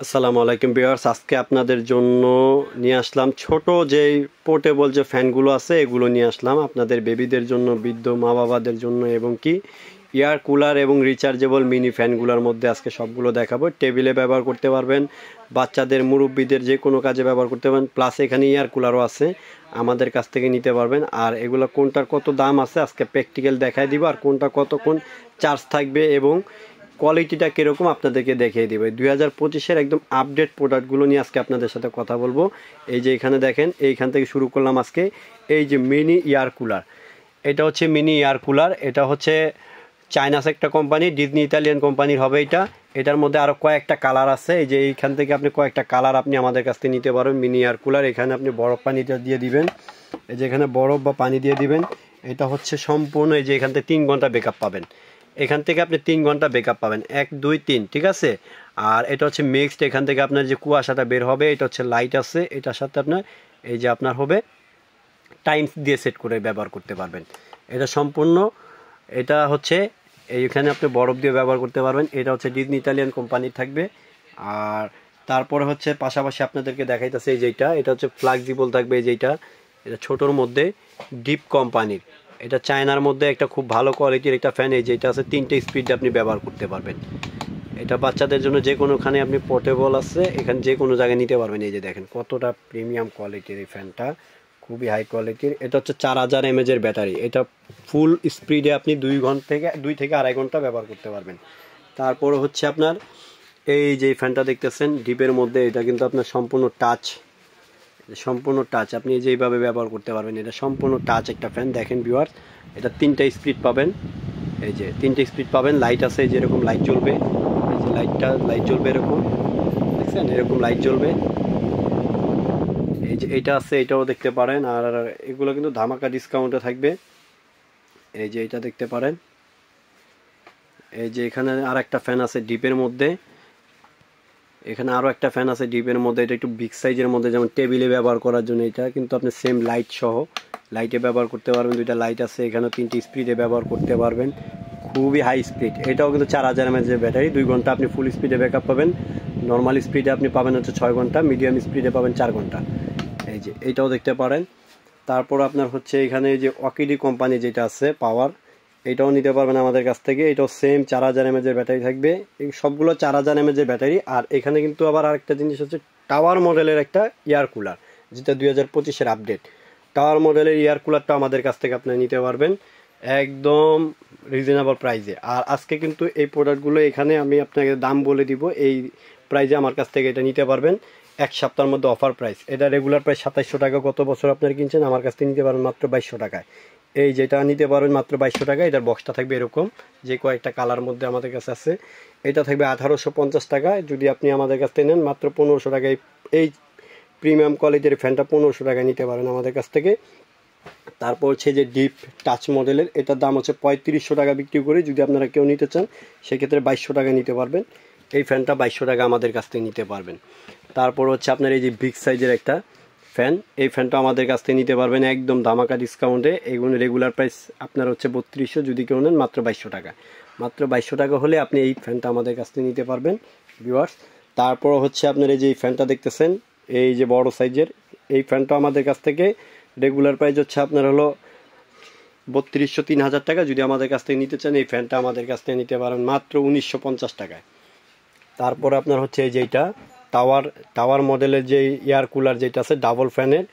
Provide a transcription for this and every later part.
আসসালামু আলাইকুম ভিউয়ার্স, আজকে আপনাদের জন্য নিয়ে আসলাম ছোট যে পোর্টেবল যে ফ্যানগুলো আছে এগুলো নিয়ে আসলাম আপনাদের বেবিদের জন্য, বৃদ্ধ মা বাবাদের জন্য এবং কি এয়ার কুলার এবং রিচার্জেবল মিনি ফ্যানগুলোর মধ্যে আজকে সবগুলো দেখাবো। টেবিলে ব্যবহার করতে পারবেন, বাচ্চাদের মুরব্বীদের যে কোনো কাজে ব্যবহার করতে পারবেন, প্লাস এখানে এয়ার কুলারও আছে, আমাদের কাছ থেকে নিতে পারবেন। আর এগুলো কোনটার কত দাম আছে আজকে প্র্যাকটিক্যাল দেখাই দিব, আর কোনটা কতক্ষণ চার্জ থাকবে এবং কোয়ালিটিটা কীরকম আপনাদেরকে দেখিয়ে দেবে। 2025-এর একদম আপডেট প্রোডাক্টগুলো নিয়ে আজকে আপনাদের সাথে কথা বলবো। এই যে এখানে দেখেন, এইখান থেকে শুরু করলাম আজকে। এই যে মিনি এয়ার কুলার, এটা হচ্ছে মিনি এয়ার কুলার, এটা হচ্ছে চায়নাস একটা কোম্পানি, ডিজনি ইতালিয়ান কোম্পানির হবে এটা। এটার মধ্যে আরও কয়েকটা কালার আছে। এই যে এইখান থেকে আপনি কয়েকটা কালার আপনি আমাদের কাছ থেকে নিতে পারবেন। মিনি এয়ার কুলার, এখানে আপনি বরফ পানিটা দিয়ে দিবেন, এই যে এখানে বরফ বা পানি দিয়ে দিবেন। এটা হচ্ছে সম্পূর্ণ, এই যে এখান থেকে 3 ঘন্টা ব্যাকআপ পাবেন, এখান থেকে আপনি 3 ঘন্টা ব্যাকআপ পাবেন, 1 2 3, ঠিক আছে। আর এটা হচ্ছে মিক্সড, এখান থেকে আপনার যে কুয়াশাটা বের হবে, এটা হচ্ছে লাইট আছে, এটার সাথে আপনার এই যে আপনার হবে টাইমস দিয়ে সেট করে ব্যবহার করতে পারবেন। এটা সম্পূর্ণ, এটা হচ্ছে এইখানে আপনি বরফ দিয়ে ব্যবহার করতে পারবেন। এটা হচ্ছে ডিজনি ইতালিয়ান কোম্পানির থাকবে। আর তারপরে হচ্ছে পাশাপাশি আপনাদেরকে দেখাইতেছে এই যেটা, এটা হচ্ছে ফ্লেক্সিবল থাকবে, এই যেটা, এটা ছোটোর মধ্যে ডিপ কোম্পানির, এটা চায়নার মধ্যে একটা খুব ভালো কোয়ালিটির একটা ফ্যান। এই যেটা আছে 3টে স্পিডে আপনি ব্যবহার করতে পারবেন। এটা বাচ্চাদের জন্য যে কোনোখানে আপনি পোর্টেবল আছে, এখানে যে কোনো জায়গায় নিতে পারবেন। এই যে দেখেন কতটা প্রিমিয়াম কোয়ালিটির এই ফ্যানটা, খুবই হাই কোয়ালিটির। এটা হচ্ছে 4000 mAh ব্যাটারি, এটা ফুল স্পিডে আপনি 2 থেকে 2.5 ঘন্টা ব্যবহার করতে পারবেন। তারপরে হচ্ছে আপনার এই যে ফ্যানটা দেখতেছেন ডিপের মধ্যে, এটা কিন্তু আপনার সম্পূর্ণ টাচ, সম্পূর্ণ টাচ, আপনি যেইভাবে ব্যবহার করতে পারবেন। এটা সম্পূর্ণ টাচ একটা ফ্যান। দেখেন ভিউয়ার্স, এটা 3টা স্পিড পাবেন, এই যে 3টে স্পিড পাবেন। লাইট আছে, এই যে এরকম লাইট জ্বলবে, এই যে লাইট জ্বলবে এরকম, দেখছেন এরকম লাইট জ্বলবে। এই যে এইটা আছে, এটাও দেখতে পারেন। আর এগুলো কিন্তু ধামাকা ডিসকাউন্টে থাকবে। এই যে এটা দেখতে পারেন। এই যে এখানে আর একটা ফ্যান আছে ডিপের মধ্যে, এখানে আরও একটা ফ্যান আছে ডিপের মধ্যে, এটা একটু বিগ সাইজের মধ্যে, যেমন টেবিলে ব্যবহার করার জন্য। এটা কিন্তু আপনি সেম লাইট সহ লাইটে ব্যবহার করতে পারবেন। 2টা লাইট আছে, এখানেও 3টে স্পিডে ব্যবহার করতে পারবেন, খুবই হাই স্পিড। এটাও কিন্তু 4000 mAh ব্যাটারি, 2 ঘন্টা আপনি ফুল স্পিডে ব্যাকআপ পাবেন। নর্মাল স্পিডে আপনি পাবেন হচ্ছে 6 ঘন্টা, মিডিয়াম স্পিডে পাবেন 4 ঘন্টা। এই যে এইটাও দেখতে পারেন। তারপর আপনার হচ্ছে এখানে এই যে ওয়াকিডি কোম্পানি যেটা আছে পাওয়ার, এটাও নিতে পারবেন আমাদের কাছ থেকে। এটাও সেম 4000 mAh ব্যাটারি থাকবে, এই সবগুলো 4000 mAh ব্যাটারি। আর এখানে কিন্তু আবার আরেকটা জিনিস হচ্ছে টাওয়ার মডেলের একটা এয়ার কুলার, যেটা 2025-এর আপডেট। টাওয়ার মডেলের এয়ার কুলারটা আমাদের কাছ থেকে আপনি নিতে পারবেন একদম রিজনেবল প্রাইসে। আর আজকে কিন্তু এই প্রোডাক্টগুলো এখানে আমি আপনাকে দাম বলে দিব, এই প্রাইসে আমার কাছ থেকে এটা নিতে পারবেন। 1 সপ্তাহের মধ্যে অফার প্রাইস, এটা রেগুলার প্রাইস 2700 টাকা। গত বছর আপনারা কিনছেন, আমার কাছ থেকে নিতে পারবেন মাত্র 2200 টাকায়। এই যেটা নিতে পারবেন মাত্র 2200 টাকা। এটার বক্সটা থাকবে এরকম, যে কয়েকটা কালার মধ্যে আমাদের কাছে আছে। এটা থাকবে 1850 টাকায়। যদি আপনি আমাদের কাছ থেকে নেন মাত্র 1500 টাকায় এই প্রিমিয়াম কোয়ালিটির ফ্যানটা 1500 টাকায় নিতে পারেন আমাদের কাছ থেকে। তারপর হচ্ছে যে ডিপ টাচ মডেলের, এটার দাম হচ্ছে 3500 টাকা বিক্রি করে। যদি আপনারা কেউ নিতে চান সেক্ষেত্রে 2200 টাকা নিতে পারবেন। এই ফ্যানটা 2200 টাকা আমাদের কাছ থেকে নিতে পারবেন। তারপর হচ্ছে আপনার এই যে বিগ সাইজের একটা ফ্যান, এই ফ্যানটা আমাদের কাছ থেকে নিতে পারবেন একদম ধামাকা ডিসকাউন্টে। এইগুলো রেগুলার প্রাইস আপনার হচ্ছে 3200, যদি কেউ নেন মাত্র 2200 টাকা। মাত্র 2200 টাকা হলে আপনি এই ফ্যানটা আমাদের কাছ থেকে নিতে পারবেন ভিউয়ার্স। তারপর হচ্ছে আপনার এই যে ফ্যানটা দেখতেছেন, এই যে বড় সাইজের, এই ফ্যানটা আমাদের কাছ থেকে রেগুলার প্রাইস হচ্ছে আপনার হলো 3200 3000 টাকা। যদি আমাদের কাছ থেকে নিতে চান এই ফ্যানটা আমাদের কাছ থেকে নিতে পারেন মাত্র 1950 টাকায়। তারপর আপনার হচ্ছে এই যেটা টাওয়ার মডেলের যে এয়ার কুলার যেটা আছে ডাবল ফ্যানের,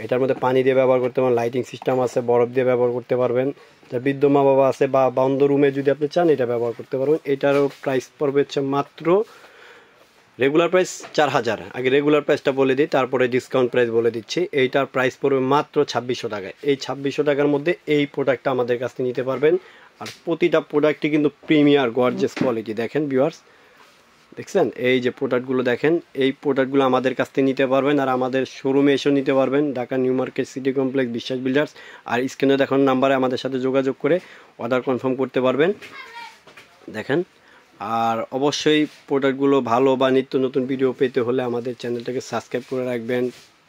এটার মধ্যে পানি দিয়ে ব্যবহার করতে পারবেন, লাইটিং সিস্টেম আছে, বরফ দিয়ে ব্যবহার করতে পারবেন। যা বৃদ্ধ মা বাবা আছে বা বন্ধ রুমে যদি আপনি চান এটা ব্যবহার করতে পারবেন। এটারও প্রাইস পড়বে হচ্ছে মাত্র, রেগুলার প্রাইস 4000। আগে রেগুলার প্রাইসটা বলে দিই, তারপরে ডিসকাউন্ট প্রাইস বলে দিচ্ছি। এইটার প্রাইস পড়বে মাত্র 2600 টাকায়। এই 2600 টাকার মধ্যে এই প্রোডাক্টটা আমাদের কাছ থেকে নিতে পারবেন। আর প্রতিটা প্রোডাক্টই কিন্তু প্রিমিয়ার গর্জিয়াস কোয়ালিটি। দেখেন ভিউয়ার্স, দেখছেন এই যে প্রোডাক্টগুলো, দেখেন এই প্রোডাক্টগুলো আমাদের কাছ থেকে নিতে পারবেন। আর আমাদের শোরুমে এসেও নিতে পারবেন, Dhaka new market city complex বিশ্বাস বিল্ডার্স। আর স্ক্রিনে দেখানো নাম্বারে আমাদের সাথে যোগাযোগ করে অর্ডার কনফার্ম করতে পারবেন। দেখেন, আর অবশ্যই প্রোডাক্টগুলো ভালো বা নিত্য নতুন ভিডিও পেতে হলে আমাদের চ্যানেলটাকে সাবস্ক্রাইব করে রাখবেন,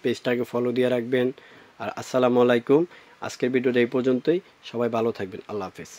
পেজটাকে ফলো দিয়ে রাখবেন। আর আসসালামু আলাইকুম, আজকের ভিডিওটা এই পর্যন্তই। সবাই ভালো থাকবেন, আল্লাহ হাফেজ।